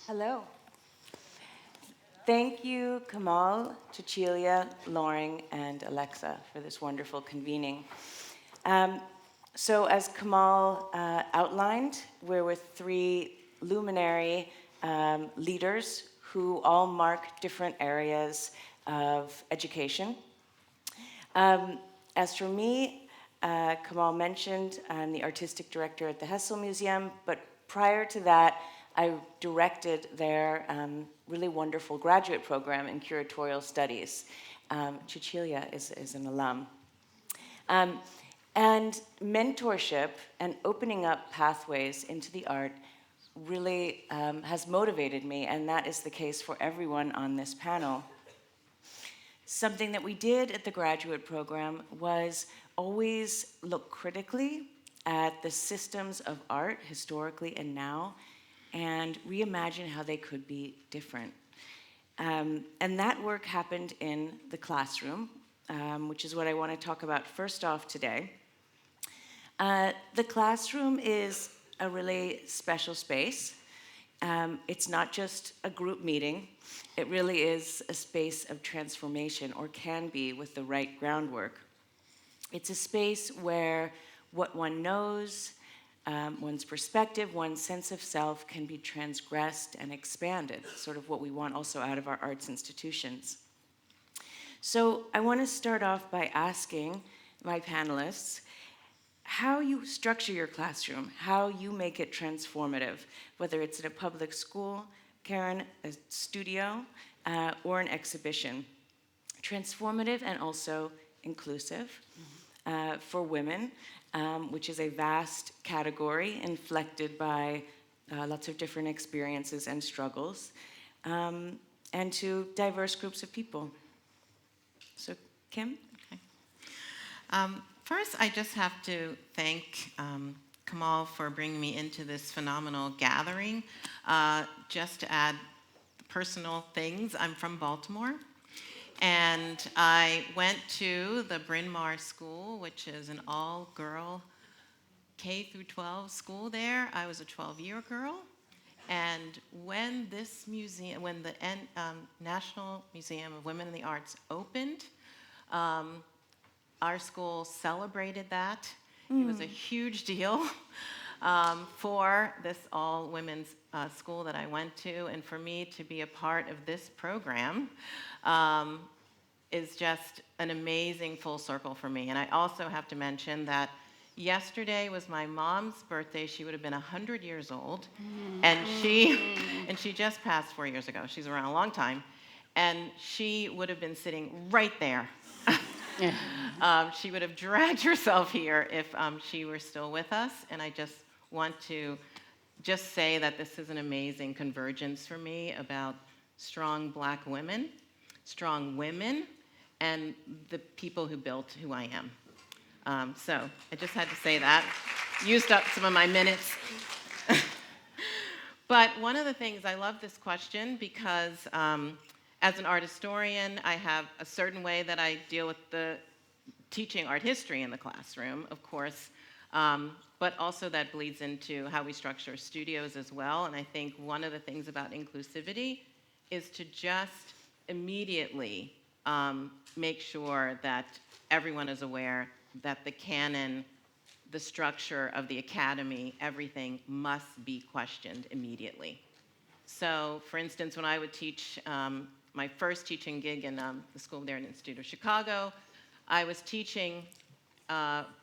Hello. Thank you, Kamal, Cecilia, Loring, and Alexa for this wonderful convening. So as Kamal outlined, we're with three luminary leaders who all mark different areas of education. As for me, Kamal mentioned, I'm the artistic director at the Hessel Museum, but prior to that, I directed their really wonderful graduate program in curatorial studies. Cecilia is an alum. And mentorship and opening up pathways into the art really has motivated me, and that is the case for everyone on this panel. Something that we did at the graduate program was always look critically at the systems of art, historically and now, and reimagine how they could be different. And that work happened in the classroom, which is what I want to talk about first off today. The classroom is a really special space. It's not just a group meeting. It really is a space of transformation, or can be with the right groundwork. It's a space where what one knows, one's perspective, one's sense of self can be transgressed and expanded, sort of what we want also out of our arts institutions. So I want to start off by asking my panelists how you structure your classroom, how you make it transformative, whether it's in a public school, Karen, a studio, or an exhibition. Transformative and also inclusive for women, which is a vast category inflected by lots of different experiences and struggles, and to diverse groups of people. So, Kim? Okay. First, I just have to thank Kamal for bringing me into this phenomenal gathering. Just to add personal things, I'm from Baltimore, and I went to the Bryn Mawr School, which is an all-girl K through 12 school there. I was a 12-year girl, and when this museum, when the National Museum of Women in the Arts opened, our school celebrated that. It was a huge deal for this all-women's school that I went to, and for me to be a part of this program is just an amazing full circle for me. And I also have to mention that yesterday was my mom's birthday. She would have been 100 years old, and she just passed 4 years ago. She's around a long time, and she would have been sitting right there. She would have dragged herself here if she were still with us, and I just want to just say that this is an amazing convergence for me about strong Black women, strong women, and the people who built who I am. So I just had to say that. Used up some of my minutes. But one of the things, I love this question because as an art historian, I have a certain way that I deal with the teaching art history in the classroom, of course, but also that bleeds into how we structure studios as well. And I think one of the things about inclusivity is to just immediately make sure that everyone is aware that the canon, the structure of the academy, everything must be questioned immediately. So, for instance, when I would teach my first teaching gig in the School of the Art Institute of Chicago, I was teaching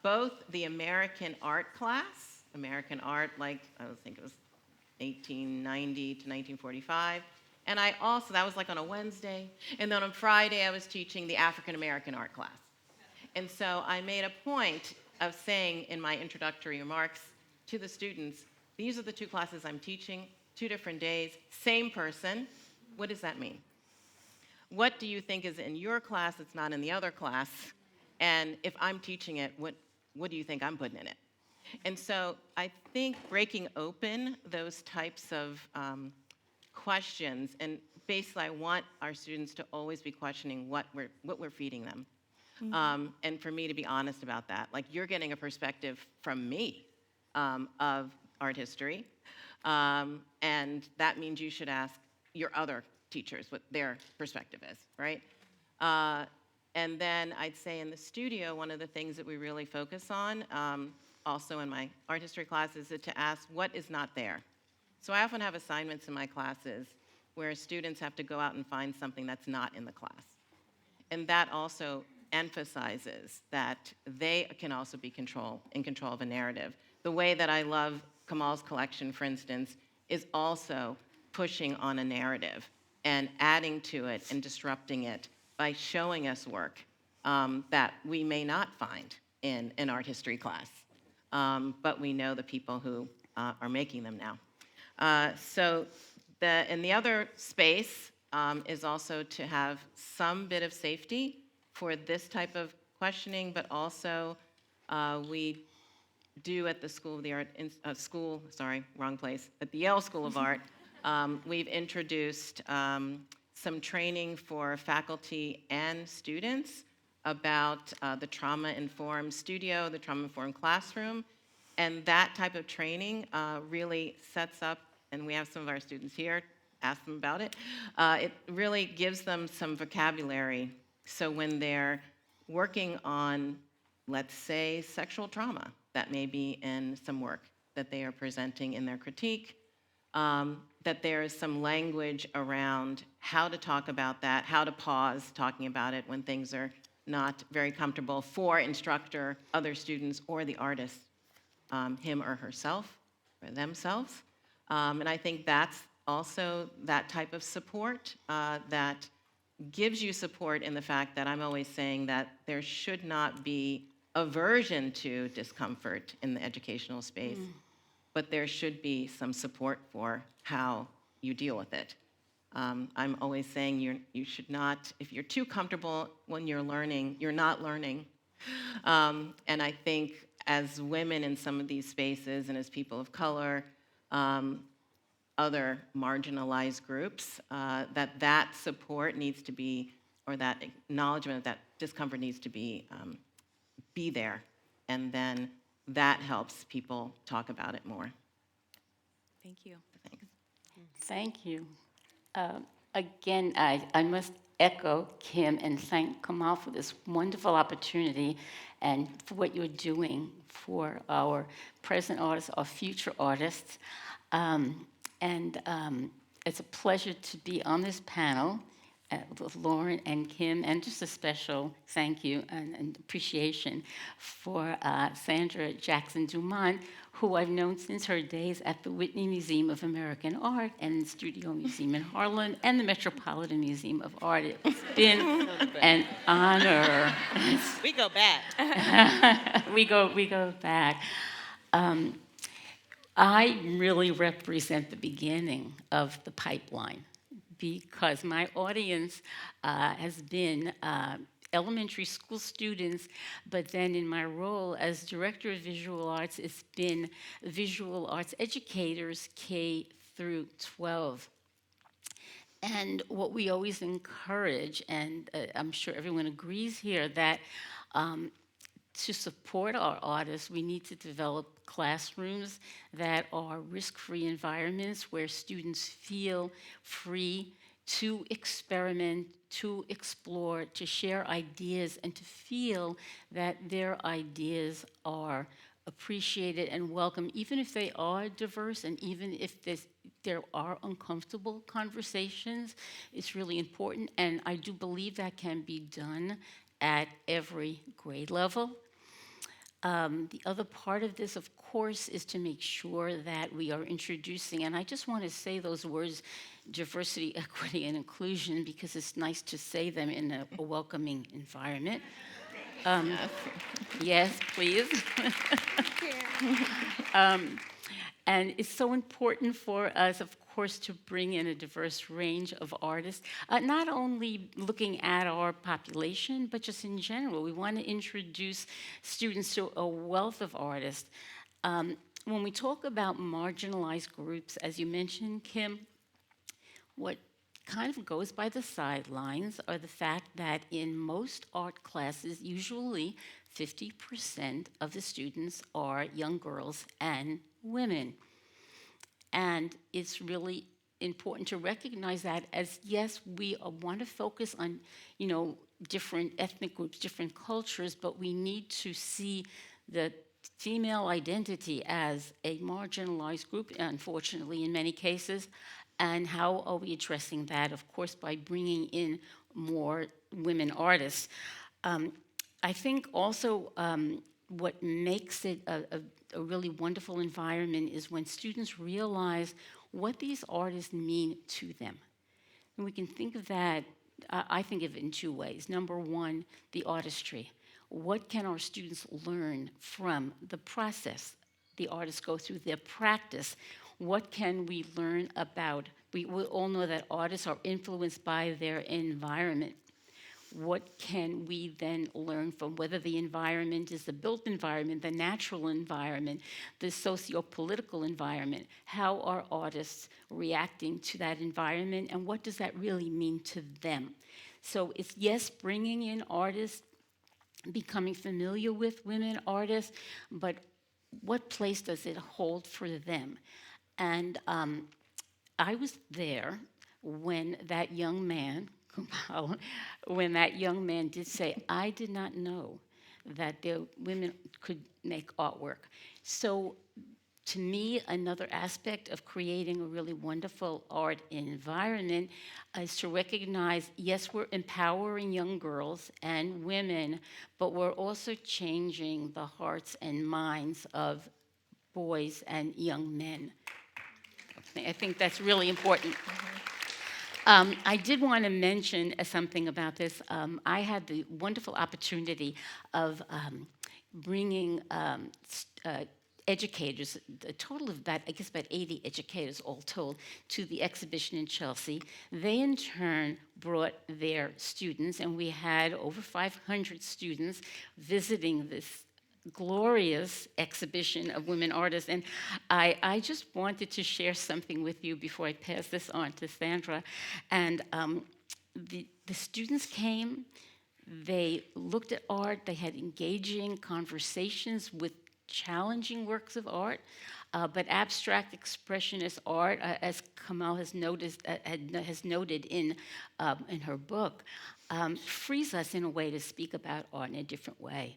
both the American art class, American art, like I think it was 1890 to 1945, and I also, that was like on a Wednesday, and then on Friday I was teaching the African American art class. And so I made a point of saying in my introductory remarks to the students, these are the two classes I'm teaching, 2 different days, same person. What does that mean? What do you think is in your class that's not in the other class? And if I'm teaching it, what do you think I'm putting in it? And so I think breaking open those types of questions, and basically I want our students to always be questioning what we're feeding them. And for me to be honest about that. Like, you're getting a perspective from me of art history, And that means you should ask your other teachers what their perspective is, right? And then I'd say in the studio, one of the things that we really focus on, also in my art history classes, is to ask what is not there. So I often have assignments in my classes where students have to go out and find something that's not in the class. And that also emphasizes that they can also be in control of a narrative. The way that I love Kamal's collection, for instance, is also pushing on a narrative and adding to it and disrupting it by showing us work that we may not find in an art history class, but we know the people who are making them now. And the other space is also to have some bit of safety for this type of questioning, but also we do at the School of the Art, at the Yale School of Art, we've introduced some training for faculty and students about the trauma-informed studio, the trauma-informed classroom, and that type of training really sets up, and we have some of our students here, ask them about it. It really gives them some vocabulary, so when they're working on, let's say, sexual trauma, that may be in some work that they are presenting in their critique, that there is some language around how to talk about that, how to pause talking about it when things are not very comfortable for instructor, other students, or the artist, him or herself, or themselves. And I think that's also that type of support that gives you support in the fact that I'm always saying that there should not be aversion to discomfort in the educational space, but there should be some support for how you deal with it. I'm always saying you should not, if you're too comfortable when you're learning, you're not learning. And I think as women in some of these spaces and as people of color, other marginalized groups, that support needs to be, or that acknowledgement of that discomfort needs to be there. And then that helps people talk about it more. Thank you. Thanks. Thank you. Again, I must echo Kim and thank Kamal for this wonderful opportunity and for what you're doing for our present artists, our future artists. It's a pleasure to be on this panel with Lauren and Kim, and just a special thank you and appreciation for Sandra Jackson-Dumont, who I've known since her days at the Whitney Museum of American Art and the Studio Museum in Harlem and the Metropolitan Museum of Art. It's been an honor. We go back. we go back. I really represent the beginning of the pipeline because my audience has been elementary school students, but then in my role as director of visual arts, it's been visual arts educators K through 12. And what we always encourage, and I'm sure everyone agrees here, that to support our artists, we need to develop classrooms that are risk-free environments where students feel free to experiment, to explore, to share ideas, and to feel that their ideas are appreciated and welcome, even if they are diverse and even if there are uncomfortable conversations. It's really important, and I do believe that can be done at every grade level. The other part of this, of course, is to make sure that we are introducing, and I just want to say those words, diversity, equity, and inclusion, because it's nice to say them in a welcoming environment. Yes, please. And it's so important for us, of course, to bring in a diverse range of artists, not only looking at our population, but just in general. We want to introduce students to a wealth of artists. When we talk about marginalized groups, as you mentioned, Kim, what kind of goes by the sidelines are the fact that in most art classes, usually 50% of the students are young girls and women. And it's really important to recognize that as, yes, we want to focus on, different ethnic groups, different cultures, but we need to see the female identity as a marginalized group, unfortunately, in many cases. And how are we addressing that? Of course, by bringing in more women artists. I think also what makes it a really wonderful environment is when students realize what these artists mean to them. And we can think of that, I think of it in two ways. Number one, the artistry. What can our students learn from the process the artists go through, their practice? What can we learn about? We all know that artists are influenced by their environment. What can we then learn from whether the environment is the built environment, the natural environment, the socio-political environment? How are artists reacting to that environment, and what does that really mean to them? So it's, yes, bringing in artists, becoming familiar with women artists, but what place does it hold for them? And I was there when that young man, when that young man did say, I did not know that the women could make artwork. So to me, another aspect of creating a really wonderful art environment is to recognize, yes, we're empowering young girls and women, but we're also changing the hearts and minds of boys and young men. I think that's really important. I did want to mention something about this. I had the wonderful opportunity of bringing educators, a total of about 80 educators all told, to the exhibition in Chelsea. They in turn brought their students, and we had over 500 students visiting this glorious exhibition of women artists. And I just wanted to share something with you before I pass this on to Sandra. And the students came, they looked at art, they had engaging conversations with challenging works of art, but abstract expressionist art, as Kamal has noted in her book, frees us in a way to speak about art in a different way.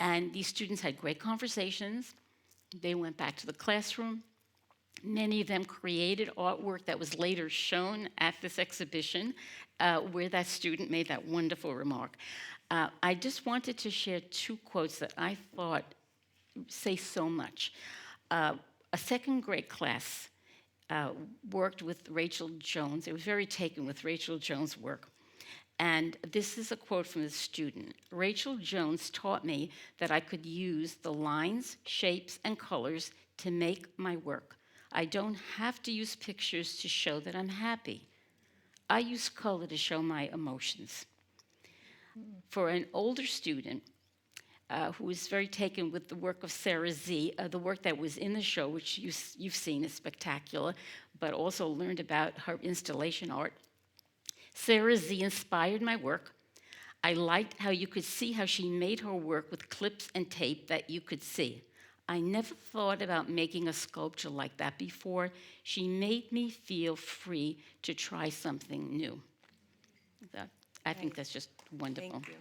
And these students had great conversations. They went back to the classroom. Many of them created artwork that was later shown at this exhibition, where that student made that wonderful remark. I just wanted to share two quotes that I thought say so much. A second grade class worked with Rachel Jones. They were very taken with Rachel Jones' work. And this is a quote from the student. Rachel Jones taught me that I could use the lines, shapes, and colors to make my work. I don't have to use pictures to show that I'm happy. I use color to show my emotions. For an older student who was very taken with the work of Sarah Z, the work that was in the show, which you've seen is spectacular, but also learned about her installation art. Sarah Z inspired my work. I liked how you could see how she made her work with clips and tape that you could see. I never thought about making a sculpture like that before. She made me feel free to try something new. I think that's just wonderful. Thank you.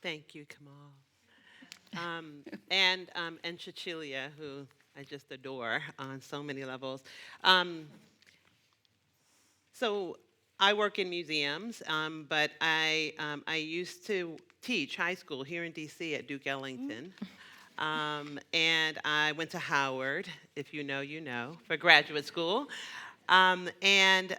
Thank you, Kamal. And Cecilia, who I just adore on so many levels. So I work in museums, but I used to teach high school here in DC at Duke Ellington. And I went to Howard, if you know, you know, for graduate school. And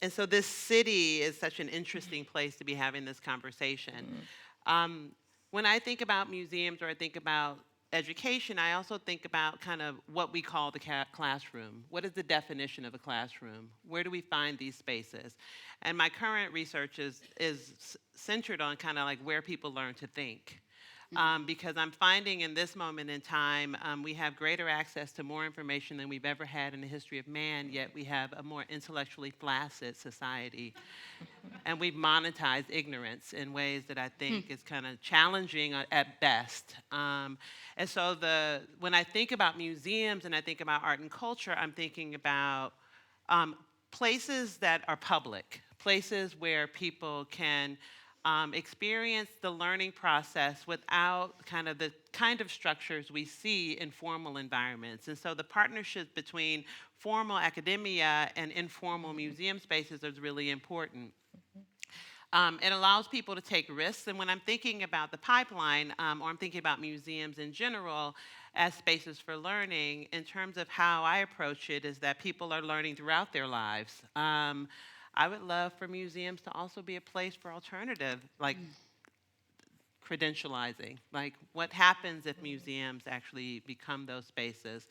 so this city is such an interesting place to be having this conversation. When I think about museums or I think about education, I also think about kind of what we call the classroom. What is the definition of a classroom? Where do we find these spaces? And my current research is centered on kind of like where people learn to think. because I'm finding in this moment in time, we have greater access to more information than we've ever had in the history of man, yet we have a more intellectually flaccid society. And we've monetized ignorance in ways that I think is kind of challenging at best. And so when I think about museums and I think about art and culture, I'm thinking about places that are public, places where people can experience the learning process without the kind of structures we see in formal environments. And so the partnership between formal academia and informal museum spaces is really important. It allows people to take risks. And when I'm thinking about the pipeline, or I'm thinking about museums in general as spaces for learning, in terms of how I approach it is that people are learning throughout their lives. I would love for museums to also be a place for alternative, like credentializing. Like, what happens if museums actually become those spaces?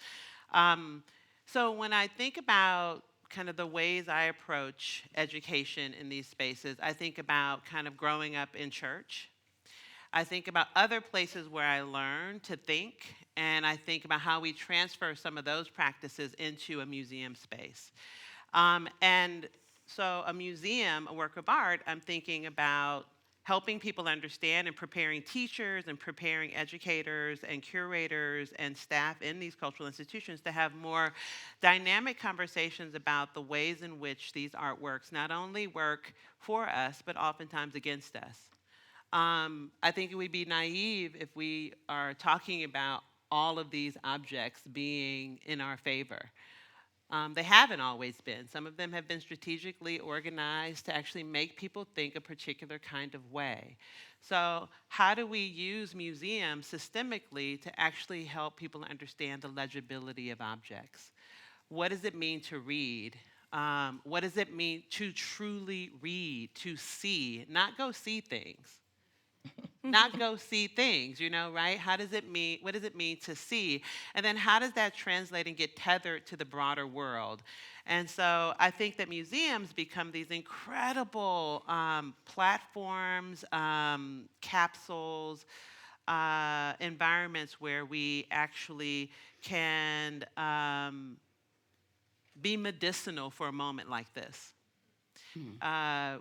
So when I think about kind of the ways I approach education in these spaces, I think about kind of growing up in church. I think about other places where I learn to think, and I think about how we transfer some of those practices into a museum space. And so a museum, a work of art, I'm thinking about helping people understand and preparing teachers and preparing educators and curators and staff in these cultural institutions to have more dynamic conversations about the ways in which these artworks not only work for us, but oftentimes against us. I think it would be naive if we are talking about all of these objects being in our favor. They haven't always been. Some of them have been strategically organized to actually make people think a particular kind of way. So how do we use museums systemically to actually help people understand the legibility of objects? What does it mean to read? What does it mean to truly read, to see, not go see things? Not go see things, right? What does it mean to see? And then how does that translate and get tethered to the broader world? And so I think that museums become these incredible platforms, capsules, environments where we actually can be medicinal for a moment like this,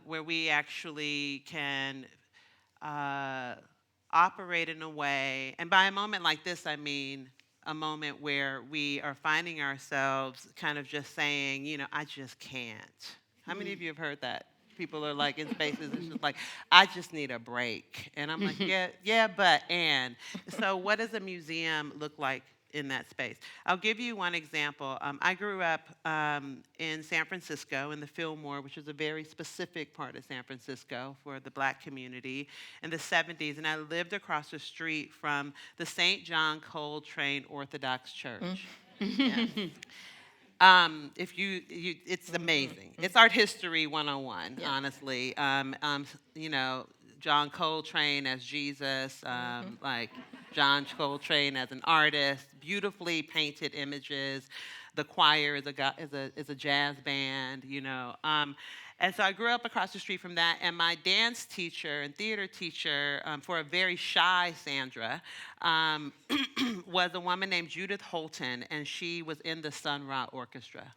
where we actually can operate in a way, and by a moment like this, I mean a moment where we are finding ourselves kind of just saying, I just can't. How many of you have heard that? People are like in spaces, it's just like, I just need a break. And I'm like, yeah, and. So what does a museum look like in that space? I'll give you one example. I grew up in San Francisco in the Fillmore, which is a very specific part of San Francisco for the Black community in the 70s, and I lived across the street from the St. John Coltrane Orthodox Church. Yes. It's amazing. It's art history 101, honestly. John Coltrane as Jesus, like John Coltrane as an artist, beautifully painted images. The choir is a jazz band, And so I grew up across the street from that, and my dance teacher and theater teacher, for a very shy Sandra, was a woman named Judith Holton, and she was in the Sun Ra Orchestra.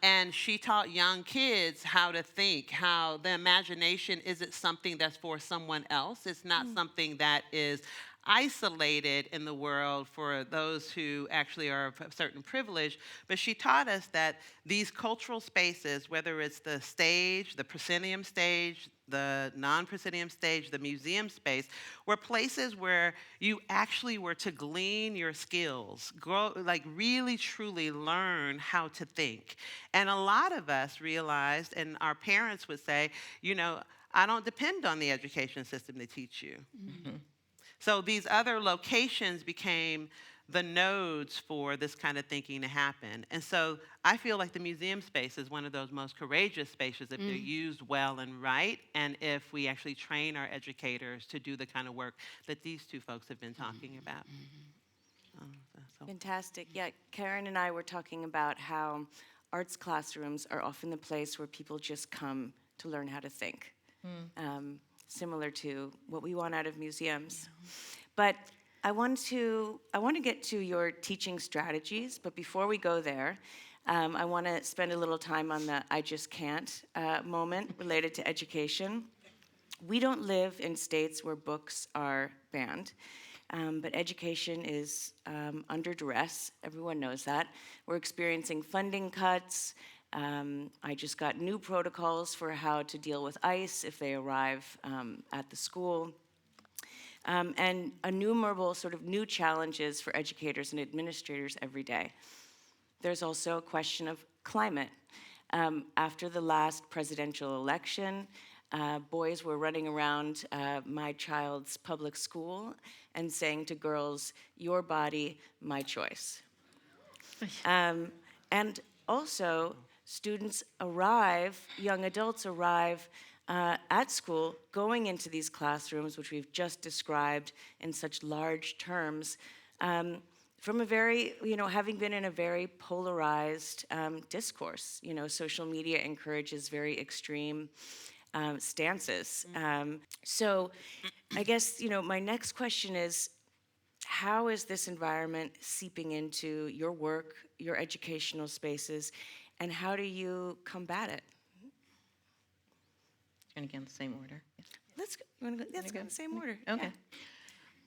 And she taught young kids how to think, how the imagination isn't something that's for someone else. It's not something that is isolated in the world for those who actually are of a certain privilege, but she taught us that these cultural spaces, whether it's the stage, the proscenium stage, the non-proscenium stage, the museum space, were places where you actually were to glean your skills, grow, like really truly learn how to think. And a lot of us realized, and our parents would say, I don't depend on the education system to teach you. Mm-hmm. So these other locations became the nodes for this kind of thinking to happen. And so I feel like the museum space is one of those most courageous spaces if they're used well and right, and if we actually train our educators to do the kind of work that these two folks have been talking about. Fantastic. Yeah, Karen and I were talking about how arts classrooms are often the place where people just come to learn how to think. similar to what we want out of museums. But I want to get to your teaching strategies, but before we go there, I want to spend a little time on the I just can't moment related to education. We don't live in states where books are banned, but education is under duress. Everyone knows that. We're experiencing funding cuts. I just got new protocols for how to deal with ICE if they arrive at the school. And innumerable sort of new challenges for educators and administrators every day. There's also a question of climate. After the last presidential election, boys were running around my child's public school and saying to girls, "Your body, my choice." And also, students arrive, young adults arrive at school, going into these classrooms, which we've just described in such large terms, from a very, having been in a very polarized discourse. Social media encourages very extreme stances. So I guess, my next question is, how is this environment seeping into your work, your educational spaces, and how do you combat it? Going to go in the same order. Let's go in the same order. Okay.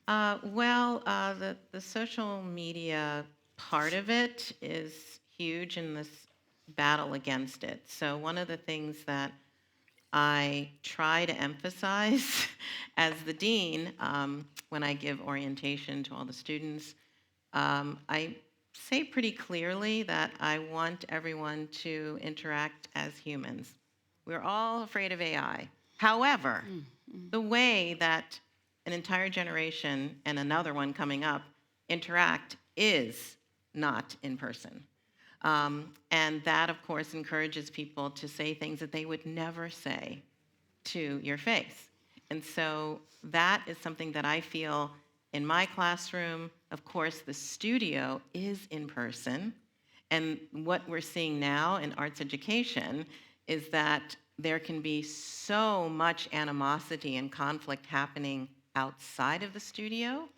Yeah. The social media part of it is huge in this battle against it. So one of the things that I try to emphasize as the dean when I give orientation to all the students, I say pretty clearly that I want everyone to interact as humans. We're all afraid of AI. However, the way that an entire generation and another one coming up interact is not in person. And that, of course, encourages people to say things that they would never say to your face. And so that is something that I feel in my classroom. Of course, the studio is in person. And what we're seeing now in arts education is that there can be so much animosity and conflict happening outside of the studio,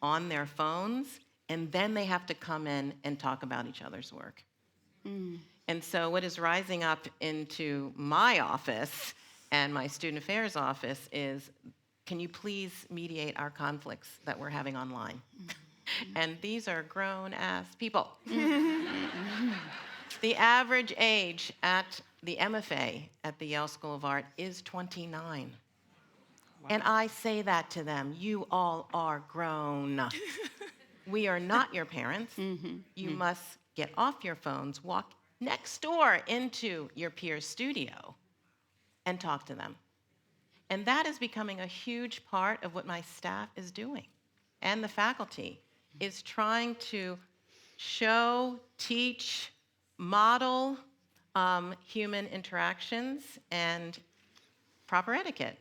on their phones, and then they have to come in and talk about each other's work. And so what is rising up into my office and my student affairs office is, can you please mediate our conflicts that we're having online? And these are grown-ass people. The average age at the MFA at the Yale School of Art is 29. Wow. And I say that to them, you all are grown. We are not your parents. You must get off your phones, walk next door into your peer's studio and talk to them. And that is becoming a huge part of what my staff is doing. And the faculty is trying to show, teach, model human interactions and proper etiquette.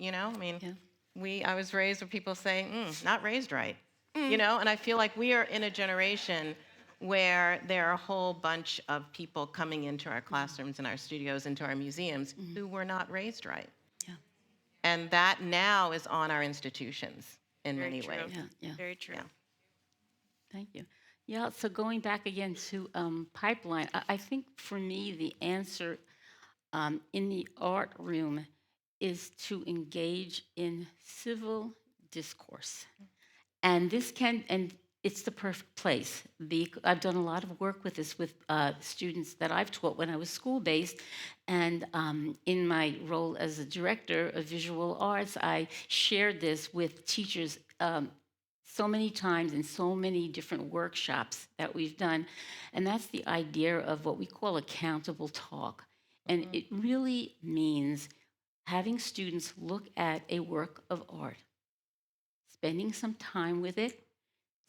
I was raised with people saying, not raised right. And I feel like we are in a generation where there are a whole bunch of people coming into our classrooms and our studios, into our museums, who were not raised right. Yeah. And that now is on our institutions in Very many true. ways. Yeah. Very true. Yeah. Thank you. Yeah, so going back again to pipeline, I think for me the answer in the art room is to engage in civil discourse. And it's the perfect place. I've done a lot of work with this with students that I've taught when I was school-based, and in my role as a director of visual arts, I shared this with teachers so many times in so many different workshops that we've done, and that's the idea of what we call accountable talk. And it really means having students look at a work of art, spending some time with it,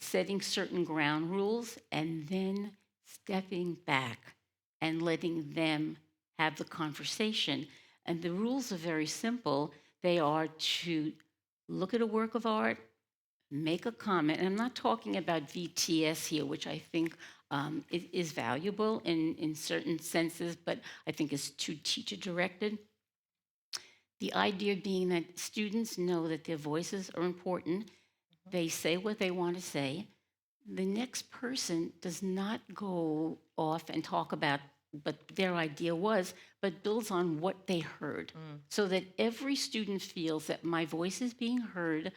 setting certain ground rules, and then stepping back and letting them have the conversation. And the rules are very simple. They are to look at a work of art, make a comment. And I'm not talking about VTS here, which I think is valuable in certain senses, but I think is too teacher-directed. The idea being that students know that their voices are important. They say what they want to say. The next person does not go off and talk about what their idea was, but builds on what they heard. So that every student feels that my voice is being heard,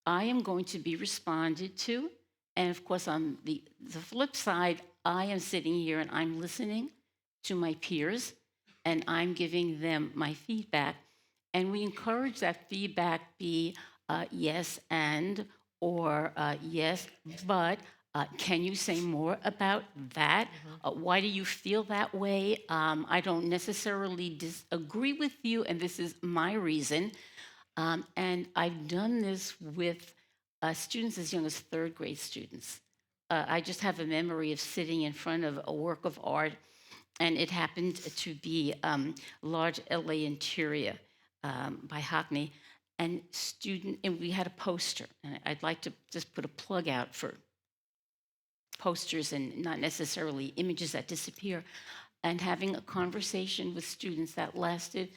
I am going to be responded to. And of course, on the flip side, I am sitting here and I'm listening to my peers and I'm giving them my feedback. And we encourage that feedback be yes and, or yes, but can you say more about that? Why do you feel that way? I don't necessarily disagree with you, and this is my reason. And I've done this with students as young as third grade students. I just have a memory of sitting in front of a work of art, and it happened to be Large LA Interior by Hockney. And we had a poster, and I'd like to just put a plug out for posters and not necessarily images that disappear, and having a conversation with students that lasted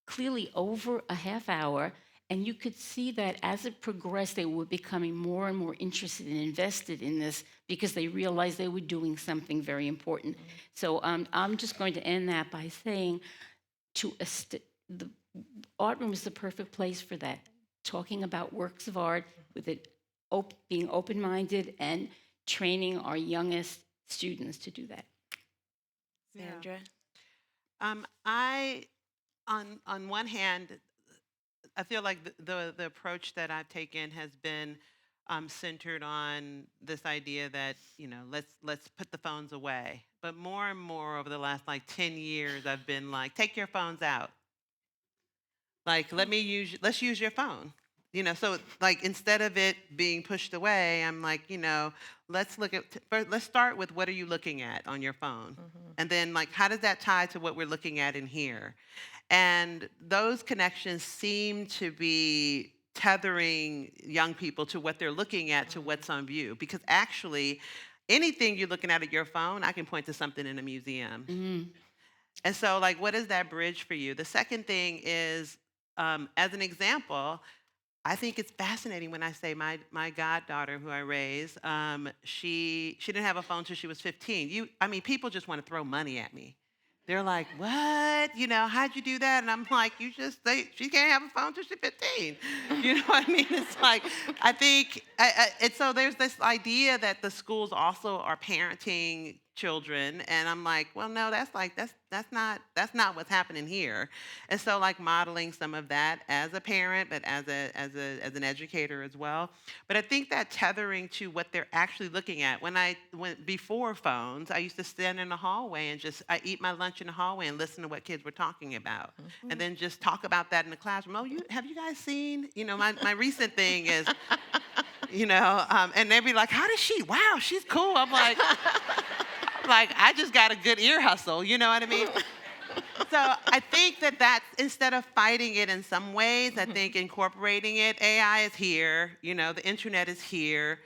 clearly over a half hour. And you could see that as it progressed, they were becoming more and more interested and invested in this because they realized they were doing something very important. So I'm just going to end that by saying the art room is the perfect place for that, talking about works of art with it being open-minded and training our youngest students to do that. Sandra? On one hand, I feel like the approach that I've taken has been centered on this idea that, let's put the phones away. But more and more over the last 10 years, I've been like, take your phones out. Like, let's use your phone. So instead of it being pushed away, I'm like, let's start with what are you looking at on your phone? And then how does that tie to what we're looking at in here? And those connections seem to be tethering young people to what they're looking at, to what's on view. Because actually, anything you're looking at your phone, I can point to something in a museum. And so, what is that bridge for you? The second thing is, as an example, I think it's fascinating when I say my goddaughter, who I raised, she didn't have a phone till she was 15. People just want to throw money at me. They're like, what? How'd you do that? And I'm like, she can't have a phone till she's 15. You know what I mean? It's like, I think, and so there's this idea that the schools also are parenting children, and I'm like, well, no, that's not what's happening here. And so modeling some of that as a parent, but as an educator as well. But I think that tethering to what they're actually looking at. Before phones, I used to stand in the hallway and I eat my lunch in the hallway and listen to what kids were talking about, and then just talk about that in the classroom. Oh, have you guys seen? My recent thing is, and they'd be like, how does she? Wow, she's cool. I'm like. I just got a good ear hustle, you know what I mean? So I think that's, instead of fighting it in some ways, I think incorporating it. AI is here, the internet is here.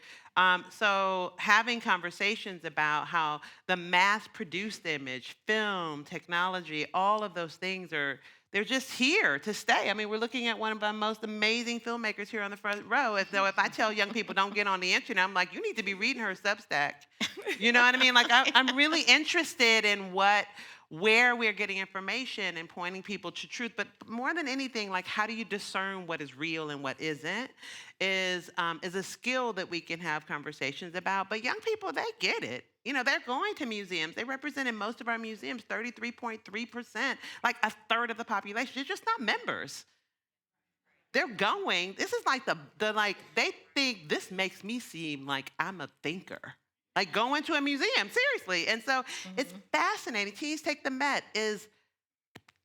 So having conversations about how the mass-produced image, film, technology, all of those things they're just here to stay. We're looking at one of the most amazing filmmakers here on the front row. If I tell young people don't get on the internet, I'm like, you need to be reading her Substack. You know what I mean? I'm really interested in where we're getting information and pointing people to truth. But more than anything, how do you discern what is real and what isn't is a skill that we can have conversations about. But young people, they get it. They're going to museums. They represent in most of our museums 33.3%, a third of the population. They're just not members. They're going. This is they think this makes me seem like I'm a thinker. Going to a museum, seriously. And so it's fascinating. Teens Take the Met is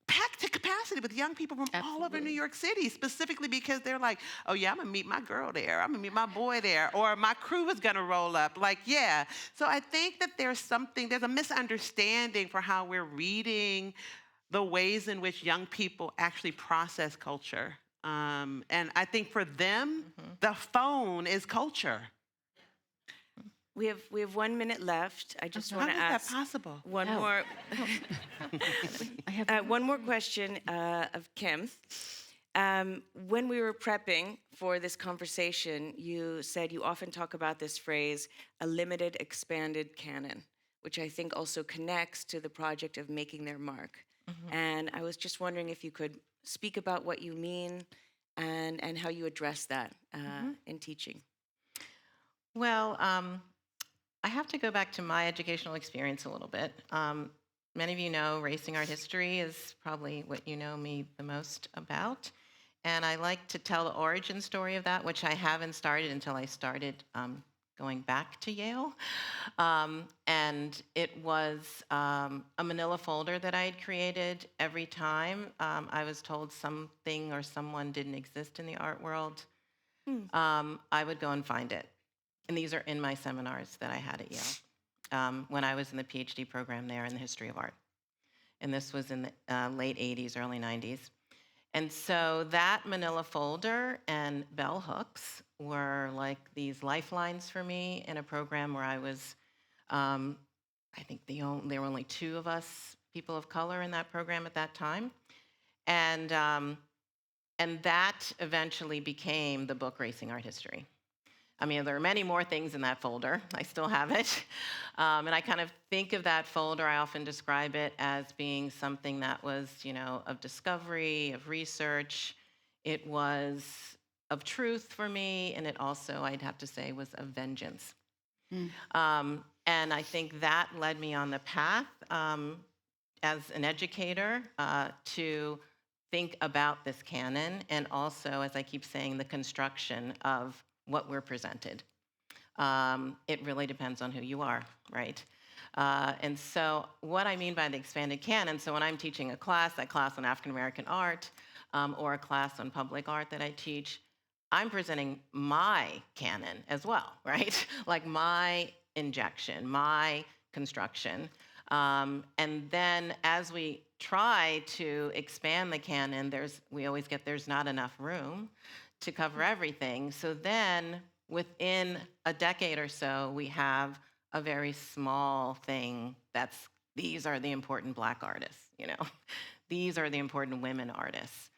packed to capacity with young people from all over New York City, specifically because they're like, oh yeah, I'm gonna meet my girl there. I'm gonna meet my boy there. Or my crew is gonna roll up. Yeah. So I think that there's a misunderstanding for how we're reading the ways in which young people actually process culture. And I think for them, the phone is culture. We have 1 minute left. I just want to How is ask that possible? one more question of Kim. When we were prepping for this conversation, you said you often talk about this phrase, a limited, expanded canon, which I think also connects to the project of making their mark. And I was just wondering if you could speak about what you mean and how you address that in teaching. Well, I have to go back to my educational experience a little bit. Many of you know Racing Art History is probably what you know me the most about. And I like to tell the origin story of that, which I haven't started until I started going back to Yale. And it was a manila folder that I had created every time I was told something or someone didn't exist in the art world. I would go and find it. And these are in my seminars that I had at Yale when I was in the Ph.D. program there in the history of art. And this was in the late 80s, early 90s. And so that manila folder and bell hooks were like these lifelines for me in a program where I was, I think there were only 2 of us, people of color, in that program at that time. And that eventually became the book Racing Art History. I mean, there are many more things in that folder. I still have it. And I kind of think of that folder, I often describe it as being something that was, of discovery, of research. It was of truth for me, and it also, I'd have to say, was of vengeance. And I think that led me on the path as an educator to think about this canon, and also, as I keep saying, the construction of what we're presented. It really depends on who you are, right? And so what I mean by the expanded canon, so when I'm teaching a class, that class on African American art, or a class on public art that I teach, I'm presenting my canon as well, right? Like my injection, my construction. And then as we try to expand the canon, we always get there's not enough room to cover everything. So then within a decade or so, we have a very small thing these are the important Black artists, These are the important women artists.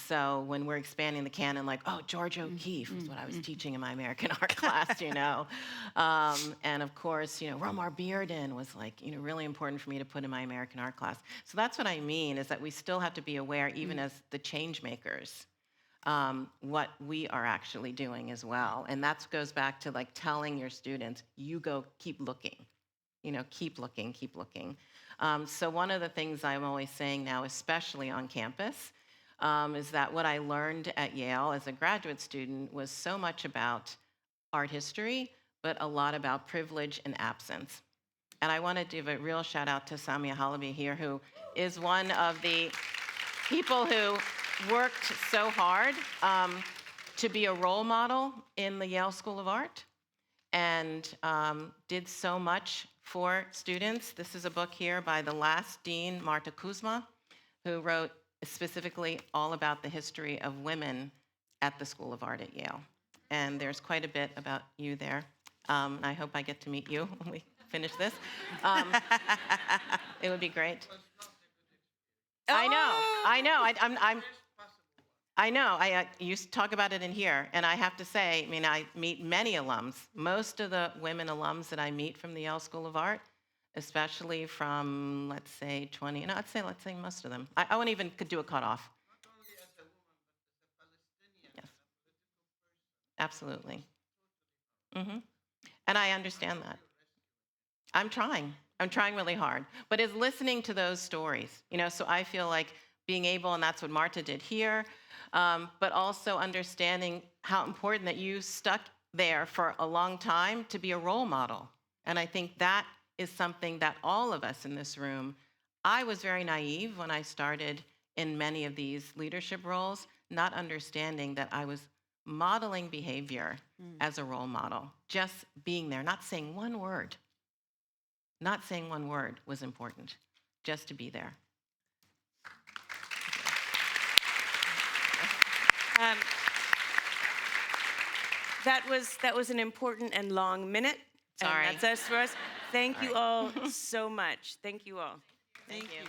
So when we're expanding the canon, like, George O'Keeffe was what I was teaching in my American art class, And of course, Romar Bearden was like, really important for me to put in my American art class. So that's what I mean, is that we still have to be aware, even as the change makers, what we are actually doing as well. And that goes back to like telling your students, keep looking, keep looking, keep looking. So one of the things I'm always saying now, especially on campus, is that what I learned at Yale as a graduate student was so much about art history, but a lot about privilege and absence. And I want to give a real shout out to Samia Halaby here, who is one of the people who worked so hard to be a role model in the Yale School of Art and did so much for students. This is a book here by the last dean, Marta Kuzma, who wrote specifically all about the history of women at the School of Art at Yale. And there's quite a bit about you there. And I hope I get to meet you when we finish this. It would be great. I know. I know. You talk about it in here, and I have to say, I meet many alums. Most of the women alums that I meet from the Yale School of Art, especially from, let's say, let's say most of them. I won't even could do a cutoff. Not only as a woman, but as a Palestinian, Yes. as a political person. Absolutely. And I understand that. I'm trying really hard. But it's listening to those stories, so I feel like being able, and that's what Marta did here, but also understanding how important that you stuck there for a long time to be a role model. And I think that is something that all of us in this room, I was very naive when I started in many of these leadership roles, not understanding that I was modeling behavior as a role model, just being there, not saying one word. Not saying one word was important, just to be there. That was an important and long minute. Sorry. And that's us for us. Thank you all so much. Thank you all. Thank you.